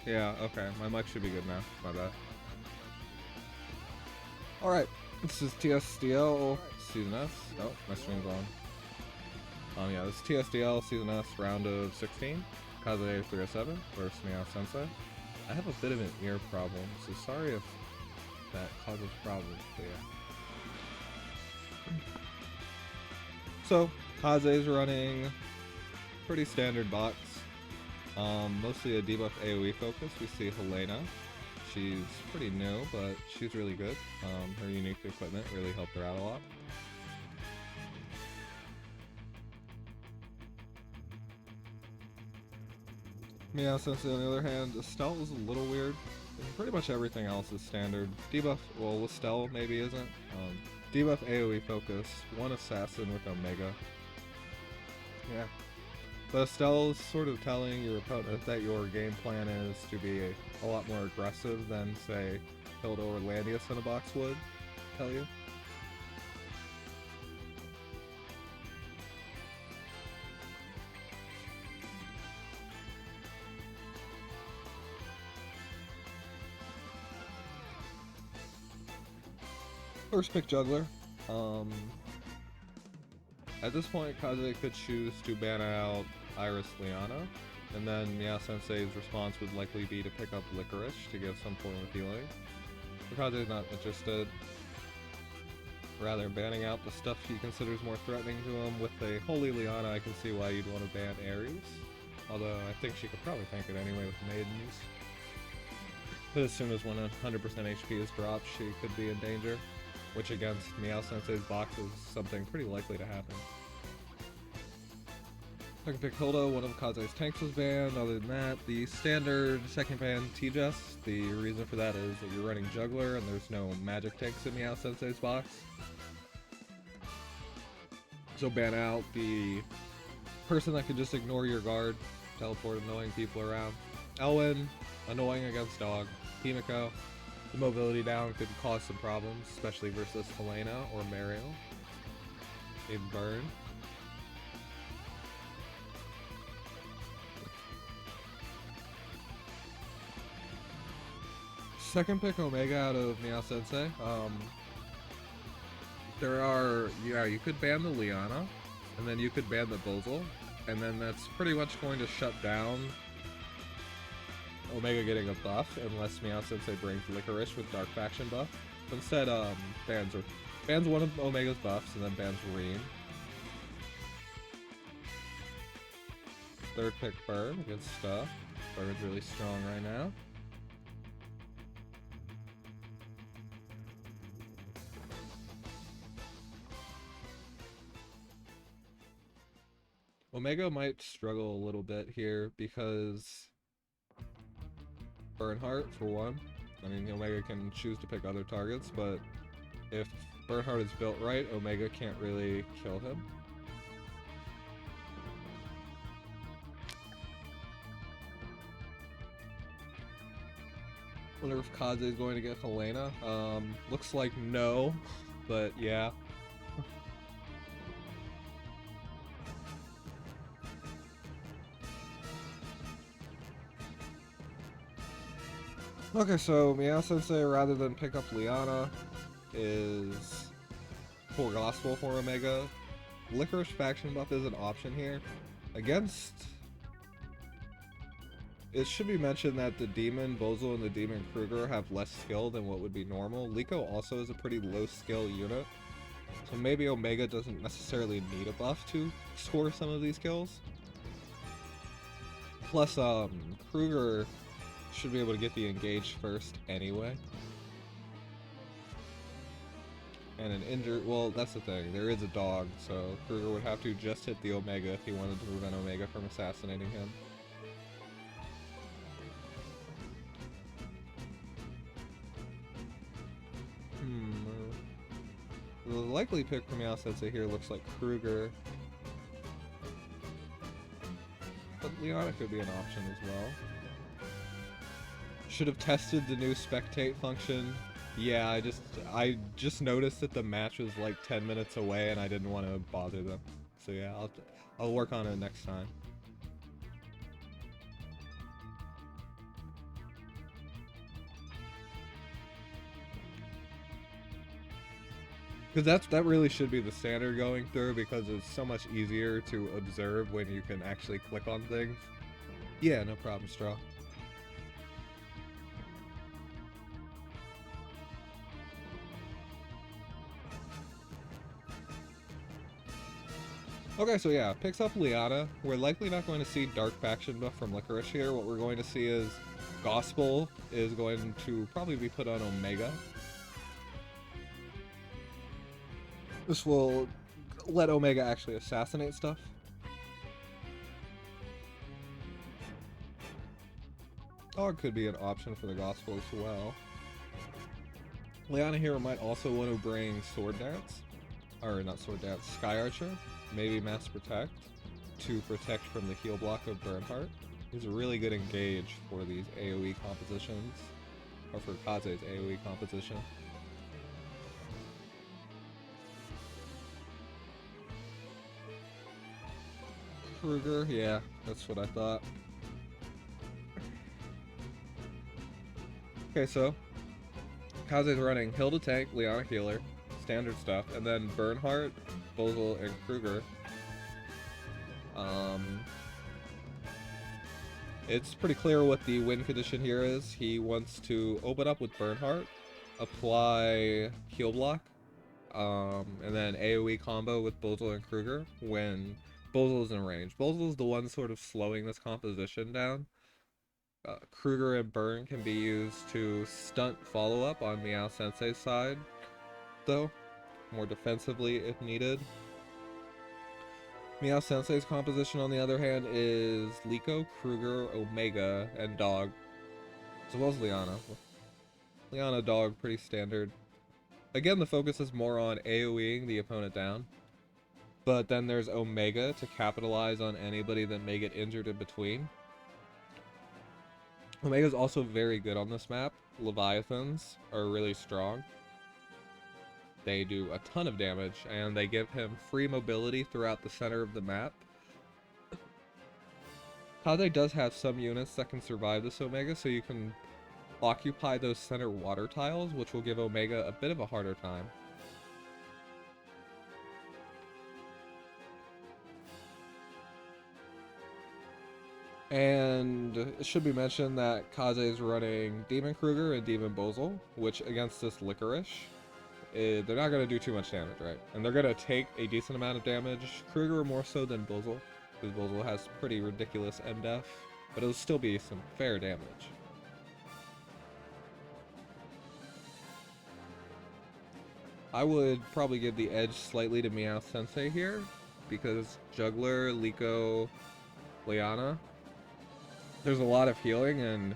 Yeah, okay. My mic should be good now. My bad. Alright, this is TSDL Season S. Oh, my stream's on. Yeah, this is TSDL Season S round of 16. Kaze307 versus MeowSensei. I have a bit of an ear problem, so sorry if that causes problems, but yeah. So, Kaze's running pretty standard box. Mostly a debuff AoE focus. We see Helena. She's pretty new, but she's really good. Her unique equipment really helped her out a lot. MeowSensei, on the other hand, Estelle is a little weird. Pretty much everything else is standard. Debuff, well, Estelle maybe isn't. Debuff AoE focus, one assassin with Omega. Yeah. But Estelle is sort of telling your opponent that your game plan is to be a lot more aggressive than, say, Hilda or Landius in a box would tell you. First pick Juggler. At this point, Kaze could choose to ban out Iris Liana, and then MeowSensei's response would likely be to pick up Licorice to give some form of healing. But Kaze's not interested. Rather, banning out the stuff he considers more threatening to him. With a Holy Liana, I can see why you'd want to ban Ares. Although, I think she could probably tank it anyway with Maidens. But as soon as 100% HP is dropped, she could be in danger. Which against MeowSensei's box is something pretty likely to happen. Second pick Hilda, one of Kaze's tanks was banned. Other than that, the standard second ban T-Jess. The reason for that is that you're running Juggler and there's no magic tanks in MeowSensei's box. So ban out the person that can just ignore your guard, teleport annoying people around. Elwyn, annoying against dog. Himiko, the mobility down could cause some problems, especially versus Helena or Mario. A burn. Second pick Omega out of MeowSensei. You could ban the Liana, and then you could ban the Bozel, and then that's pretty much going to shut down Omega getting a buff, unless MeowSensei brings Licorice with Dark Faction buff. But instead, bans one of Omega's buffs, and then bans Reem. Third pick Burn, good stuff. Burn's really strong right now. Omega might struggle a little bit here because Bernhardt, for one. I mean, Omega can choose to pick other targets, but if Bernhardt is built right, Omega can't really kill him. Wonder if Kaze is going to get Helena. Looks like no, but yeah. Okay, so MeowSensei, rather than pick up Liana, is Poor Gospel for Omega. Licorice faction buff is an option here. Against... It should be mentioned that the Demon Bozel and the Demon Kruger have less skill than what would be normal. Liko also is a pretty low skill unit, so maybe Omega doesn't necessarily need a buff to score some of these kills. Plus, Kruger should be able to get the engage first anyway. And an injured, well, that's the thing, there is a dog, so Kruger would have to just hit the Omega if he wanted to prevent Omega from assassinating him. The likely pick from MeowSensei here looks like Kruger. But Liana could be an option as well. Should have tested the new spectate function. Yeah, I just noticed that the match was like 10 minutes away and I didn't want to bother them. So yeah, I'll work on it next time. Because that really should be the standard going through, because it's so much easier to observe when you can actually click on things. Yeah, no problem, Straw. Okay, so yeah, picks up Liana. We're likely not going to see Dark Faction buff from Licorice here. What we're going to see is Gospel is going to probably be put on Omega. This will let Omega actually assassinate stuff. Dog could be an option for the Gospel as well. Liana here might also want to bring Sword Dance. Or not Sword Dance, Sky Archer. Maybe Mass Protect to protect from the heal block of Bernhardt. He's a really good engage for these AoE compositions. Or for Kaze's AoE composition. Kruger, yeah, that's what I thought. Okay, so Kaze's running Hilda Tank, Liana Healer, standard stuff, and then Bernhardt, Bozel, and Kruger. It's pretty clear what the win condition here is. He wants to open up with Bernhardt, apply heal block, and then AoE combo with Bozel and Kruger when Bozel's in range. Bozel's the one sort of slowing this composition down. Kruger and Burn can be used to stunt follow-up on MeowSensei's side, though, more defensively if needed. MeowSensei's composition, on the other hand, is Liko, Kruger, Omega, and Dog, as well as Liana. Liana, Dog, pretty standard. Again, the focus is more on AoEing the opponent down, but then there's Omega to capitalize on anybody that may get injured in between. Omega's also very good on this map. Leviathans are really strong. They do a ton of damage, and they give him free mobility throughout the center of the map. Kaze does have some units that can survive this Omega, so you can occupy those center water tiles, which will give Omega a bit of a harder time. And it should be mentioned that Kaze is running Demon Kruger and Demon Bozel, which against this Licorice, they're not going to do too much damage, right? And they're going to take a decent amount of damage. Kruger more so than Bozel, because Bozel has pretty ridiculous MDef, but it'll still be some fair damage. I would probably give the edge slightly to MeowSensei here, because Juggler, Liko, Liana, there's a lot of healing, and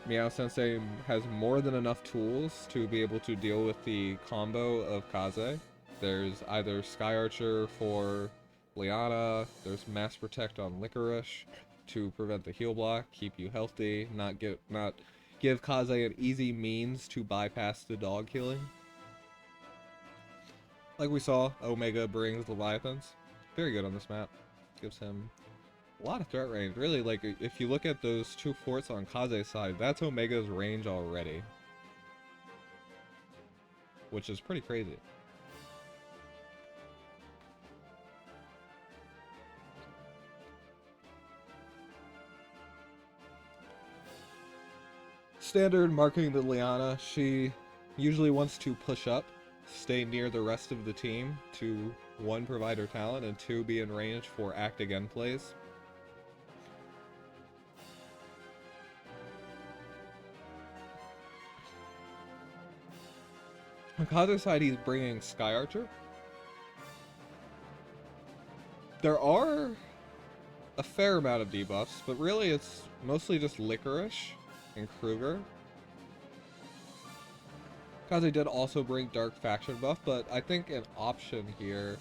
MeowSensei has more than enough tools to be able to deal with the combo of Kaze. There's either Sky Archer for Liana, there's Mass Protect on Licorice to prevent the heal block, keep you healthy, not give Kaze an easy means to bypass the dog healing. Like we saw, Omega brings Leviathans. Very good on this map. Gives him a lot of threat range. Really, like, if you look at those two forts on Kaze's side, that's Omega's range already. Which is pretty crazy. Standard marking to Liana. She usually wants to push up, stay near the rest of the team to, one, provide her talent, and two, be in range for act again plays. On Kaze's side, he's bringing Sky Archer. There are a fair amount of debuffs, but really it's mostly just Licorice and Kruger. Kaze did also bring Dark Faction buff, but I think an option here...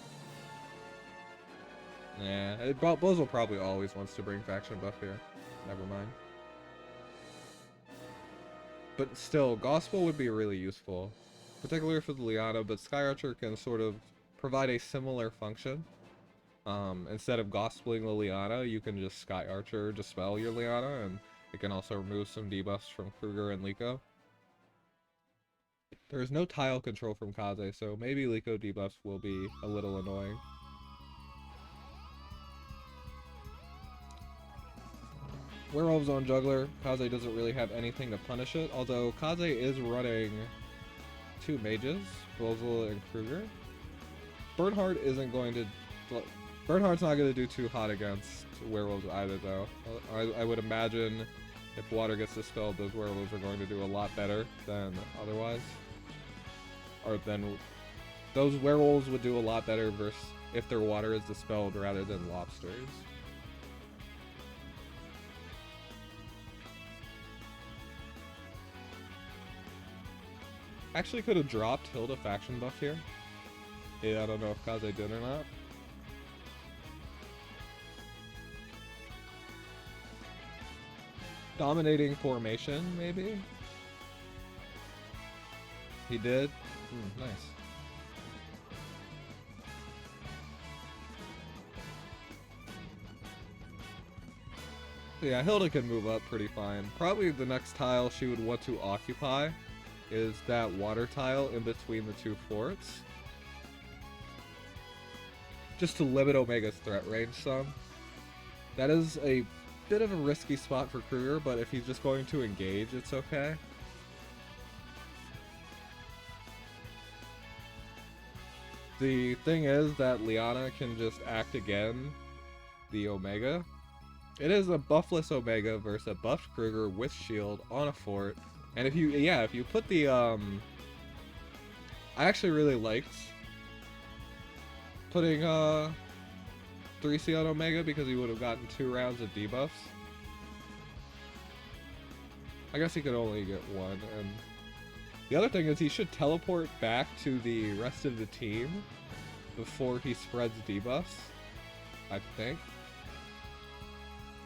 Nah, Bozel probably always wants to bring Faction buff here. Never mind. But still, Gospel would be really useful, particularly for the Liana, but Sky Archer can sort of provide a similar function. Instead of Gospeling the Liana, you can just Sky Archer, dispel your Liana, and it can also remove some debuffs from Kruger and Liko. There is no tile control from Kaze, so maybe Liko debuffs will be a little annoying. Werewolves on Juggler. Kaze doesn't really have anything to punish it, although Kaze is running 2 mages, Bolzel and Kruger. Bernhardt isn't going to... Bernhardt's not going to do too hot against werewolves either, though. I would imagine if water gets dispelled, those werewolves are going to do a lot better than otherwise. Or then... Those werewolves would do a lot better versus if their water is dispelled rather than lobsters. Actually could have dropped Hilda faction buff here. Yeah, I don't know if Kaze did or not. Dominating formation, maybe? He did? Nice. Yeah, Hilda can move up pretty fine. Probably the next tile she would want to occupy is that water tile in between the 2 forts. Just to limit Omega's threat range some. That is a bit of a risky spot for Kruger, but if he's just going to engage, it's okay. The thing is that Liana can just act again the Omega. It is a buffless Omega versus a buffed Kruger with shield on a fort. And if you put the, I actually really liked putting, 3C on Omega because he would have gotten 2 rounds of debuffs. I guess he could only get 1, and the other thing is he should teleport back to the rest of the team before he spreads debuffs, I think.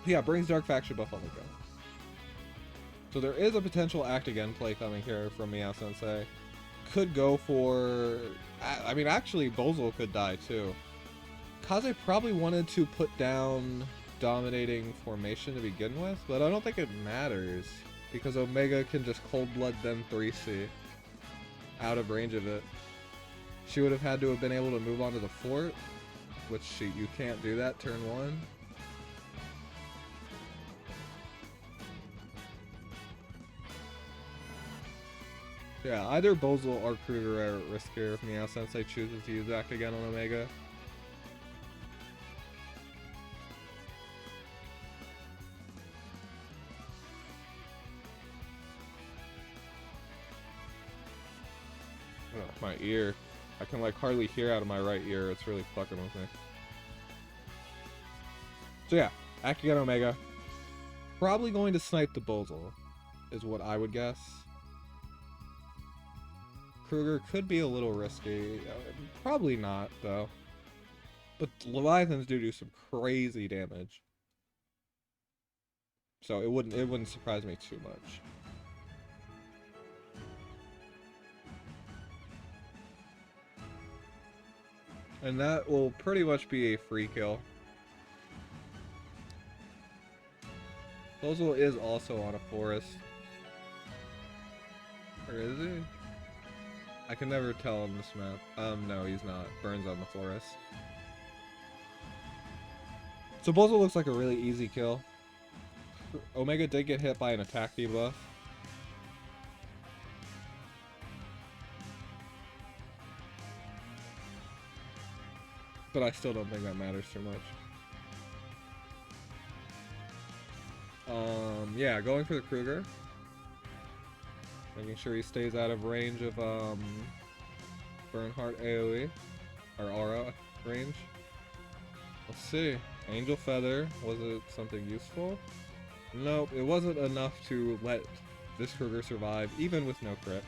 Yeah, brings Dark Faction buff on the go. So there is a potential act again play coming here from MeowSensei. Could go for... I mean, actually, Bolzel could die too. Kaze probably wanted to put down dominating formation to begin with, but I don't think it matters. Because Omega can just cold blood them 3C. Out of range of it. She would have had to have been able to move onto the fort, which you can't do that turn 1. Yeah, either Bolzel or Kruger are at risk here if MeowSensei chooses to use Act again on Omega. Oh, my ear. I can like hardly hear out of my right ear. It's really fucking with me. So yeah, Act again Omega. Probably going to snipe the Bolzel, is what I would guess. Kruger could be a little risky. Probably not, though. But Leviathans do some crazy damage. So it wouldn't surprise me too much. And that will pretty much be a free kill. Bolzel is also on a forest. Or is he? I can never tell on this map. No, he's not. Burns on the forest. So Bolzel looks like a really easy kill. Omega did get hit by an attack debuff. But I still don't think that matters too much. Yeah, going for the Kruger. Making sure he stays out of range of Bernhardt AoE or aura range. Let's see. Angel Feather, was it something useful? Nope, it wasn't enough to let this Kruger survive, even with no crit.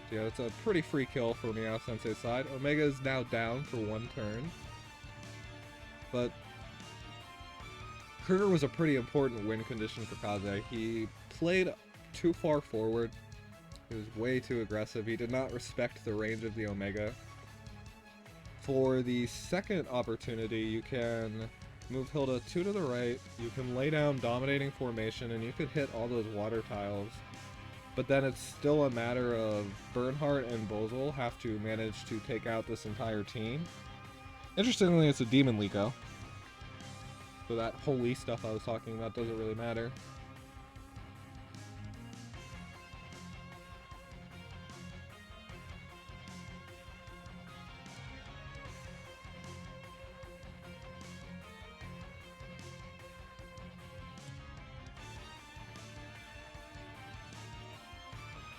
So yeah, it's a pretty free kill for MeowSensei's side. Omega is now down for 1 turn. But Kruger was a pretty important win condition for Kaze. He played too far forward. He was way too aggressive. He did not respect the range of the Omega. For the second opportunity, you can move Hilda 2 to the right. You can lay down dominating formation, and you could hit all those water tiles. but then it's still a matter of Bernhardt and Bozel have to manage to take out this entire team. Interestingly, it's a Demon Liko. So that holy stuff I was talking about doesn't really matter.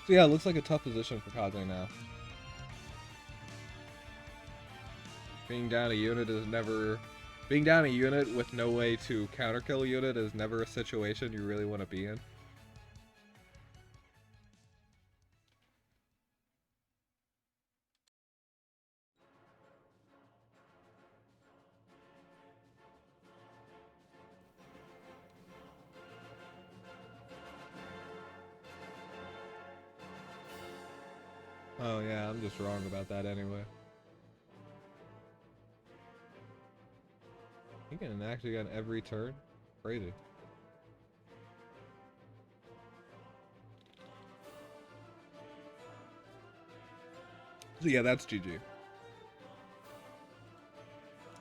So yeah, it looks like a tough position for Kaze now. Being down a unit is never... Being down a unit with no way to counterkill a unit is never a situation you really want to be in. Oh yeah, I'm just wrong about that anyway. He can actually get every turn? Crazy. So yeah, that's GG.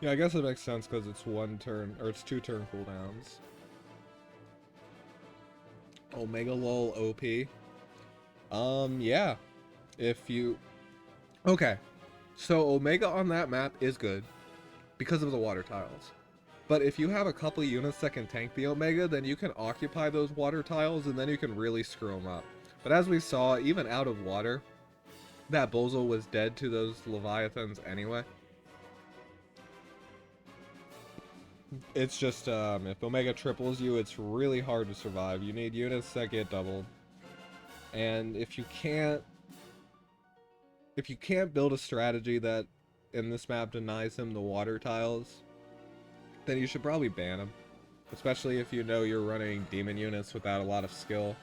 Yeah, I guess it makes sense because it's one turn, or it's 2 turn cooldowns. Omega lol OP. Yeah. If you... Okay. So Omega on that map is good because of the water tiles. But if you have a couple of units that can tank the Omega, then you can occupy those water tiles and then you can really screw them up. But as we saw, even out of water, that Bozel was dead to those Leviathans anyway. It's just, if Omega triples you, it's really hard to survive. You need units that get doubled. And if you can't build a strategy that in this map denies him the water tiles, then you should probably ban him. Especially if you know you're running demon units without a lot of skill.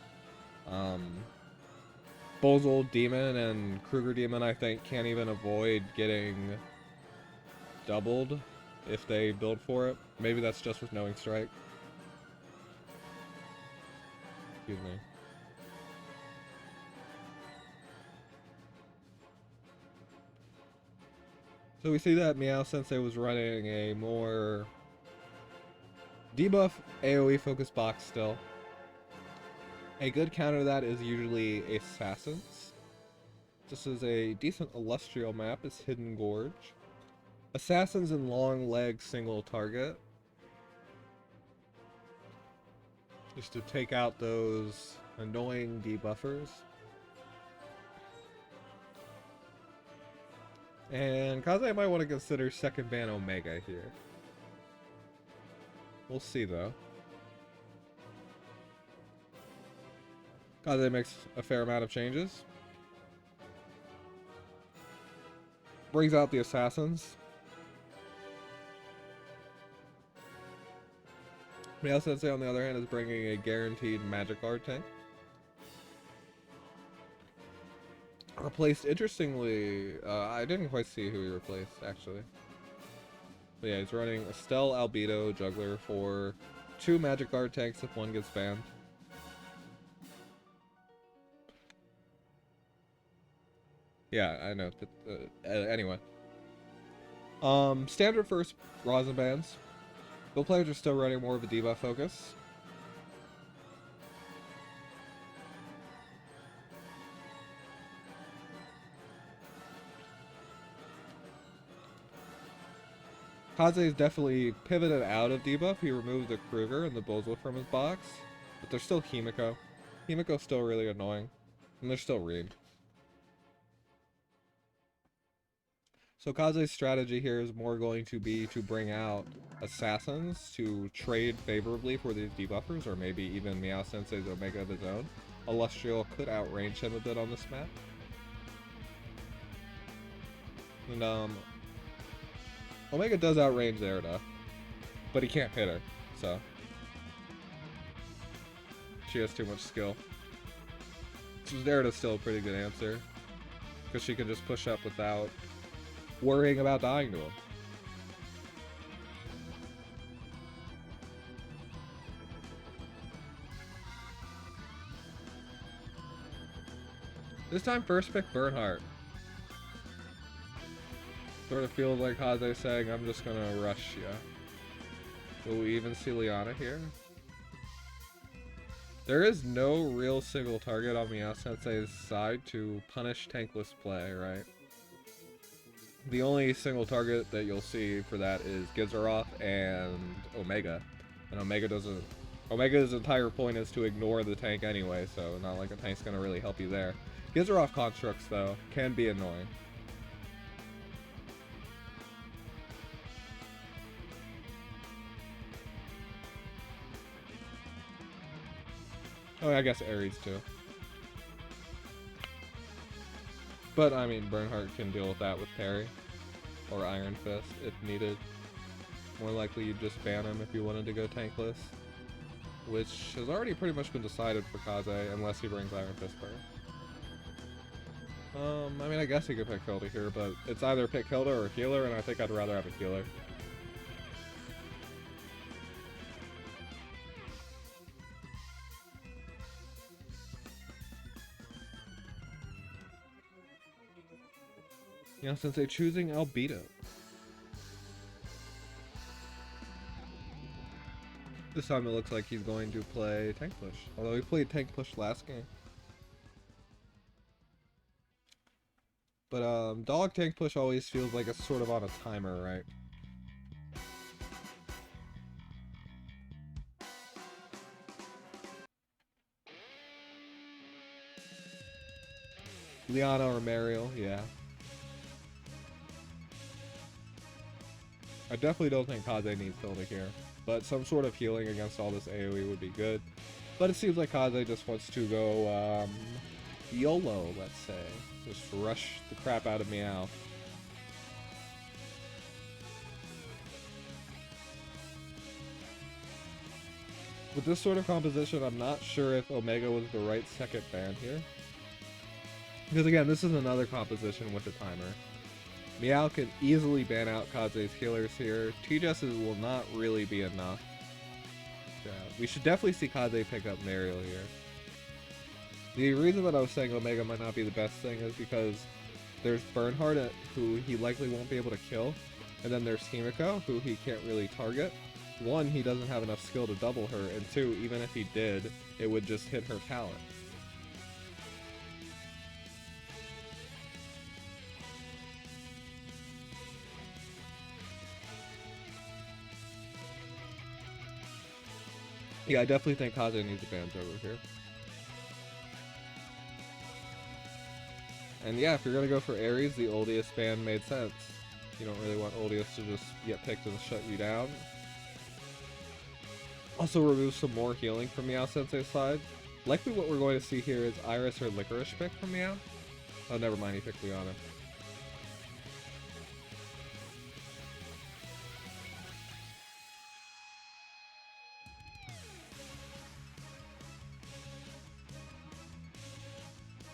Bozel Demon and Kruger Demon, I think, can't even avoid getting doubled if they build for it. Maybe that's just with Knowing Strike. Excuse me. So we see that MeowSensei was running a more debuff AoE focused box still. A good counter to that is usually Assassins. This is a decent Illustrial map, it's Hidden Gorge. Assassins and long leg single target. Just to take out those annoying debuffers. And Kaze might want to consider second ban Omega here. We'll see though. Kaze makes a fair amount of changes. Brings out the Assassins. MeowSensei on the other hand is bringing a guaranteed magic guard tank. Replaced, interestingly, I didn't quite see who he replaced actually. But yeah, he's running Estelle Albedo Juggler for 2 magic guard tanks if one gets banned. Yeah, I know. Anyway. Standard first rosin bans. Both players are still running more of a debuff focus. Kaze is definitely pivoted out of debuff. He removed the Kruger and the Bozel from his box. But there's still Himiko. Himiko's still really annoying. And there's still Reed. So Kaze's strategy here is more going to be to bring out Assassins to trade favorably for these debuffers, or maybe even MeowSensei's Omega of his own. Illustrial could outrange him a bit on this map. And Omega does outrange Erda, but he can't hit her, so she has too much skill. So Erda's still a pretty good answer, because she can just push up without worrying about dying to him. This time first pick Bernhardt. Sort of feels like Kaze saying, I'm just gonna rush ya. Will we even see Liana here? There is no real single target on MeowSensei's side to punish tankless play, right? The only single target that you'll see for that is Gizaroth and Omega. And Omega's entire point is to ignore the tank anyway, so not like a tank's gonna really help you there. Gizaroth constructs, though, can be annoying. Oh, I guess Ares too. But, I mean, Bernhardt can deal with that with parry. Or Iron Fist, if needed. More likely you'd just ban him if you wanted to go tankless. Which has already pretty much been decided for Kaze, unless he brings Iron Fist first. I mean, I guess he could pick Hilda here, but it's either pick Hilda or a healer, and I think I'd rather have a healer. MeowSensei choosing Albedo. This time it looks like he's going to play Tank Push, although he played Tank Push last game. But Dog Tank Push always feels like it's sort of on a timer, right? Liana or Mariel, yeah. I definitely don't think Kaze needs Hilda here, but some sort of healing against all this AoE would be good. But it seems like Kaze just wants to go YOLO, let's say. Just rush the crap out of Meow. With this sort of composition, I'm not sure if Omega was the right second ban here. Because again, this is another composition with a timer. Meow can easily ban out Kaze's healers here. T-Jesses will not really be enough. Yeah, we should definitely see Kaze pick up Mariel here. The reason that I was saying Omega might not be the best thing is because there's Bernhardt, who he likely won't be able to kill, and then there's Himiko, who he can't really target. One, he doesn't have enough skill to double her, and two, even if he did, it would just hit her talent. Yeah, I definitely think Kaze needs a bans over here. And yeah, if you're gonna go for Ares, the Oldius ban made sense. You don't really want Oldius to just get picked and shut you down. Also remove some more healing from MeowSensei's side. Likely what we're going to see here is Iris or Licorice pick from Meow. Oh, never mind, he picked Liana.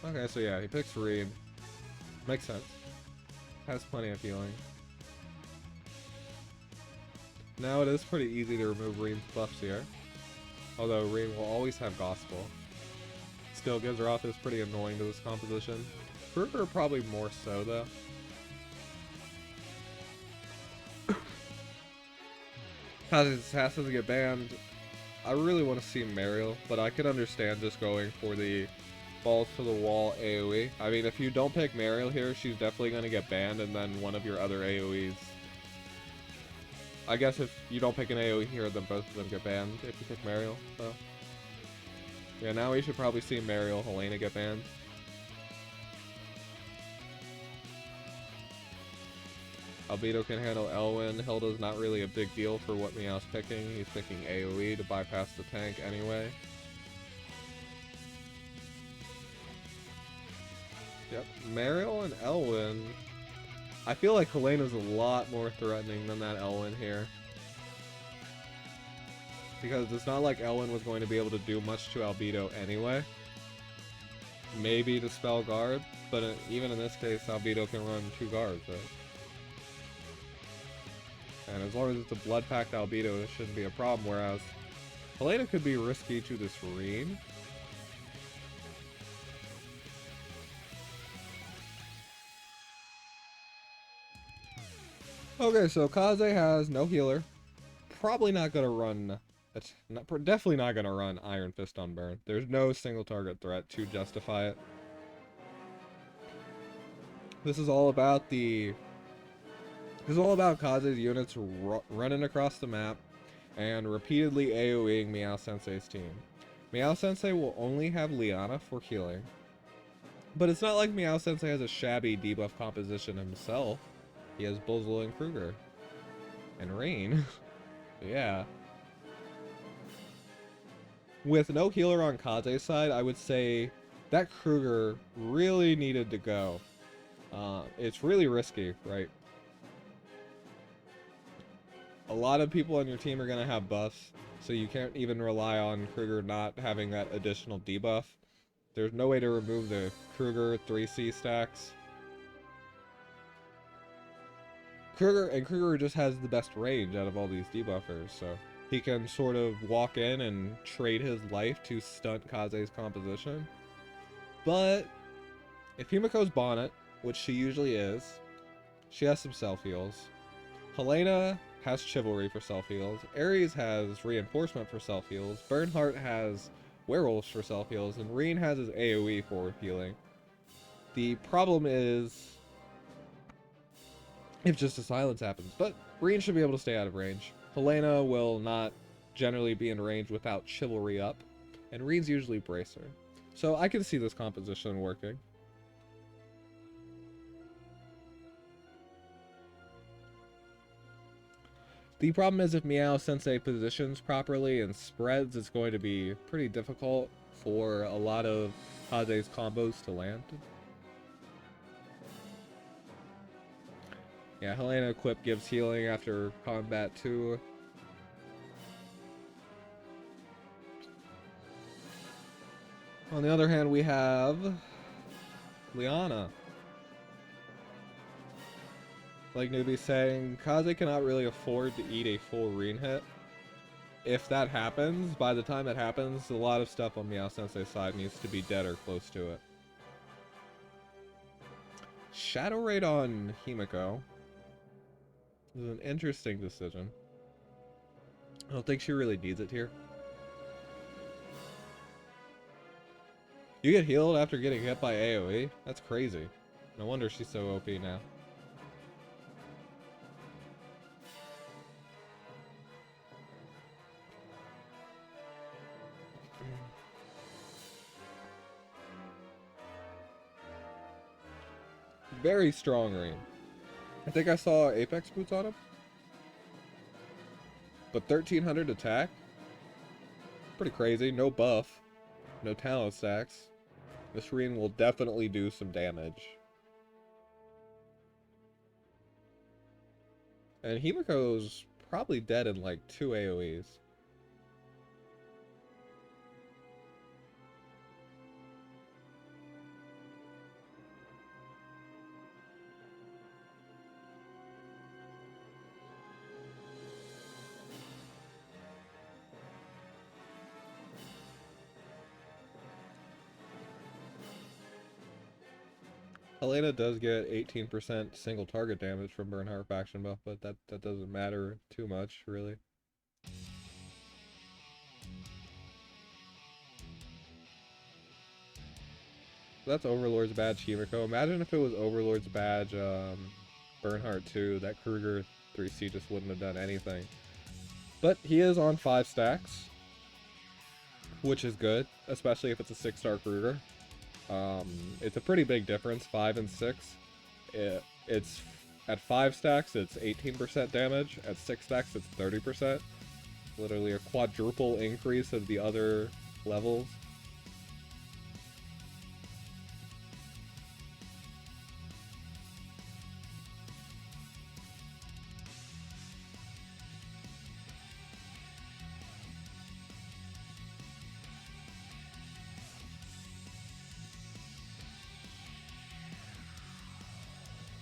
Okay, so yeah, he picks Reed. Makes sense. Has plenty of healing. Now it is pretty easy to remove Reed's buffs here. Although Reed will always have Gospel. Still, Gizaroth is pretty annoying to this composition. Kruger probably more so, though. Kaze's assassins get banned. I really want to see Mariel, but I could understand just going for the balls to the wall AoE. I mean, if you don't pick Mariel here, she's definitely going to get banned, and then one of your other AoEs. I guess if you don't pick an AoE here, then both of them get banned if you pick Mariel, so. Yeah, now we should probably see Mariel, Helena get banned. Albedo can handle Elwyn. Hilda's not really a big deal for what Meow's picking. He's picking AoE to bypass the tank anyway. Yep, Mariel and Elwyn. I feel like Helena's a lot more threatening than that Elwyn here. Because it's not like Elwyn was going to be able to do much to Albedo anyway. Maybe Dispel Guard, but even in this case, Albedo can run 2 guards, right? And as long as it's a blood-packed Albedo, it shouldn't be a problem, whereas Helena could be risky to this Reed. Okay, so Kaze has no healer. Probably not gonna run. Definitely not gonna run Iron Fist on burn. There's no single target threat to justify it. This is all about the. This is all about Kaze's units running across the map and repeatedly AoEing MeowSensei's team. MeowSensei will only have Liana for healing, but it's not like MeowSensei has a shabby debuff composition himself. He has Buzzle and Kruger. And Rain. Yeah. With no healer on Kaze's side, I would say that Kruger really needed to go. It's really risky, right? A lot of people on your team are going to have buffs, so you can't even rely on Kruger not having that additional debuff. There's no way to remove the Kruger 3C stacks. Kruger just has the best range out of all these debuffers, so he can sort of walk in and trade his life to stunt Kaze's composition. But if Himiko's Bonnet, which she usually is, she has some self-heals. Helena has Chivalry for self-heals. Ares has Reinforcement for self-heals. Bernhardt has Werewolves for self-heals. And Reen has his AoE for healing. The problem is if just a silence happens. But Reen should be able to stay out of range. Helena will not generally be in range without Chivalry up. And Reen's usually Bracer. So I can see this composition working. The problem is if MeowSensei positions properly and spreads, it's going to be pretty difficult for a lot of Kaze's combos to land. Yeah, Helena equip gives healing after combat too. On the other hand, we have Liana. Like Newbie's saying, Kaze cannot really afford to eat a full Reen hit. If that happens, by the time it happens, a lot of stuff on MeowSensei's side needs to be dead or close to it. Shadow Raid on Himiko is an interesting decision. I don't think she really needs it here. You get healed after getting hit by AoE? That's crazy. No wonder she's so OP now. Very strong Reen. I think I saw Apex boots on him. But 1300 attack? Pretty crazy. No buff. No talent stacks. This Reen will definitely do some damage. And Himiko's probably dead in like 2 AoEs. Helena does get 18% single target damage from Bernhardt faction buff, but that doesn't matter too much, really. That's Overlord's badge Himiko. Imagine if it was Overlord's badge Bernhardt 2, that Kruger 3C just wouldn't have done anything. But he is on 5 stacks, which is good, especially if it's a 6-star Kruger. It's a pretty big difference, 5 and 6. It's at 5 stacks, it's 18% damage. At 6 stacks, it's 30%. Literally a quadruple increase of the other levels.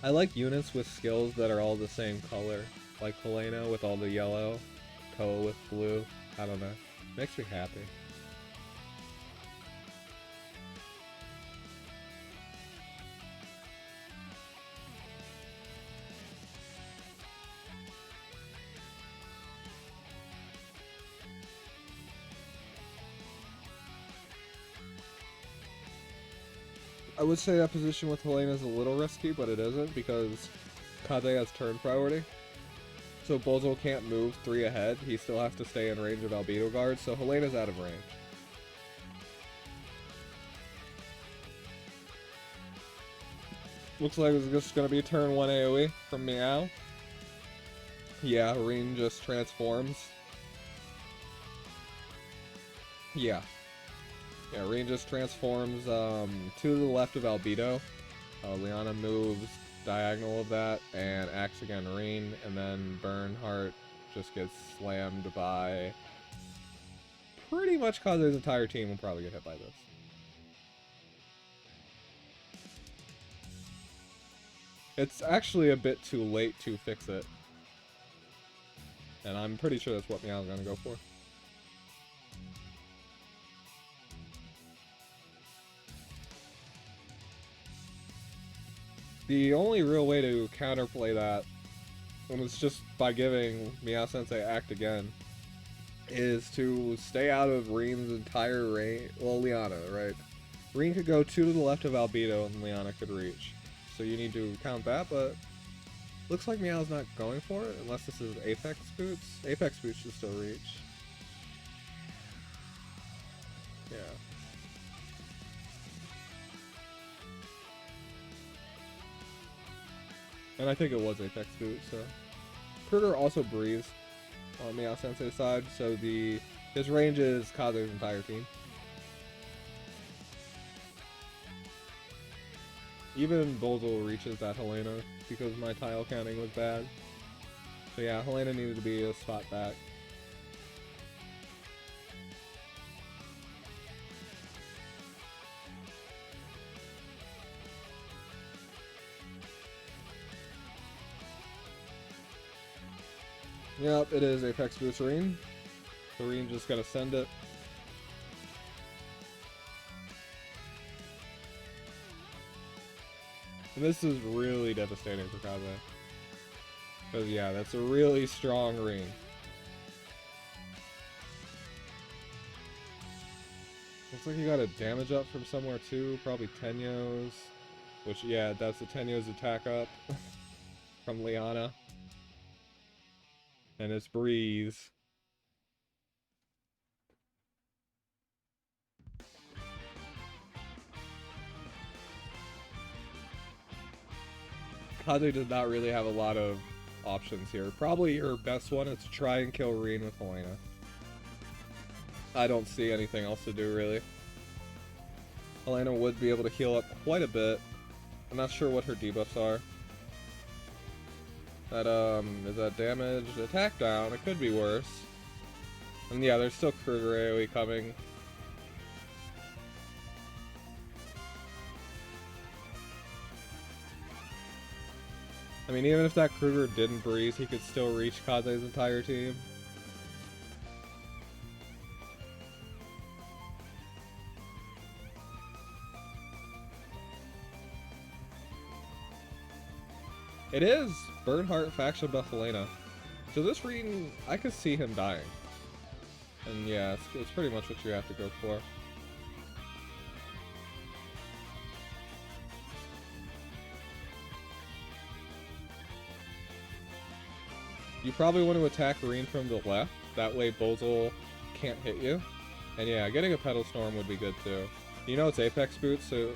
I like units with skills that are all the same color. Like Helena with all the yellow, Toa with blue. I don't know. Makes me happy. I would say that position with Helena is a little risky, but it isn't because Kaze has turn priority. So Bozo can't move 3 ahead. He still has to stay in range of Albedo Guard, so Helena's out of range. Looks like it's just going to be turn 1 AoE from Meow. Yeah, Reen just transforms. Yeah. Yeah, Reen just transforms to the left of Albedo. Liana moves diagonal of that and acts again Reen, and then Bernhardt just gets slammed by pretty much Kaze's entire team will probably get hit by this. It's actually a bit too late to fix it. And I'm pretty sure that's what Meow's gonna go for. The only real way to counterplay that, and it's just by giving MeowSensei Act Again, is to stay out of Reen's entire range. Well, Liana, right? Reen could go 2 to the left of Albedo and Liana could reach. So you need to count that, but looks like Meow's not going for it, unless this is Apex Boots. Apex Boots should still reach. Yeah. And I think it was Apex Boots, so. Kruger also breathes on MeowSensei's side, so his range is Kaze's entire team. Even Bozo reaches that Helena because my tile counting was bad. So yeah, Helena needed to be a spot back. Yep, it is Apex Boots Reen. So Reen just gotta send it. And this is really devastating for Kaze. Because yeah, that's a really strong Reen. Looks like he got a damage up from somewhere too, probably Tenyo's. Which yeah, that's the Tenyo's attack up from Liana. And it's Breeze. Kaze does not really have a lot of options here. Probably your best one is to try and kill Reen with Helena. I don't see anything else to do, really. Helena would be able to heal up quite a bit. I'm not sure what her debuffs are. That, is that damage? Attack down, it could be worse. And yeah, there's still Kruger AoE coming. I mean, even if that Kruger didn't breeze, he could still reach Kaze's entire team. It is Bernhardt faction buff Helena. So this Reen, I could see him dying. And yeah, it's pretty much what you have to go for. You probably want to attack Reen from the left, that way Bozo can't hit you. And yeah, getting a Pedal Storm would be good too. You know it's Apex Boots, so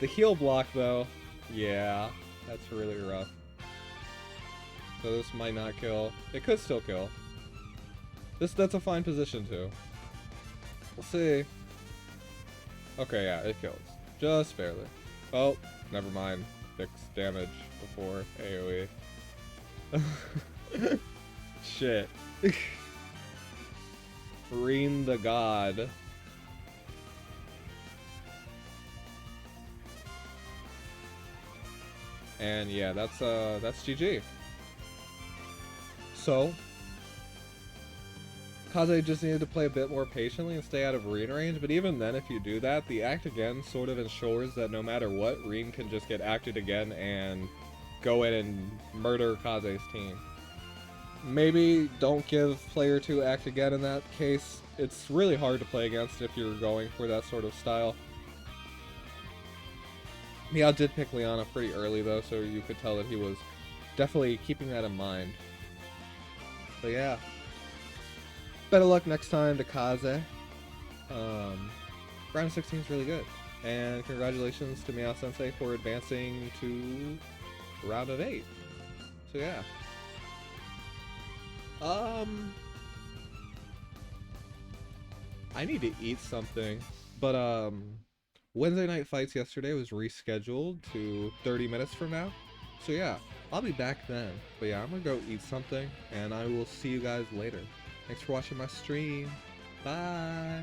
the heal block though, yeah, that's really rough. So this might not kill. It could still kill. That's a fine position too. We'll see. Okay, yeah, it kills. Just barely. Oh, never mind. Fix damage before AoE. Shit. Reen the God. And yeah, that's GG. So Kaze just needed to play a bit more patiently and stay out of Reen range, but even then if you do that, the Act Again sort of ensures that no matter what, Reen can just get acted again and go in and murder Kaze's team. Maybe don't give player 2 Act Again in that case. It's really hard to play against if you're going for that sort of style. Meow did pick Liana pretty early though, so you could tell that he was definitely keeping that in mind. But yeah. Better luck next time to Kaze. Round of 16 is really good. And congratulations to MeowSensei for advancing to round of 8. So yeah. I need to eat something. But Wednesday night fights yesterday was rescheduled to 30 minutes from now. So yeah, I'll be back then. But yeah, I'm gonna go eat something and I will see you guys later. Thanks for watching my stream. Bye.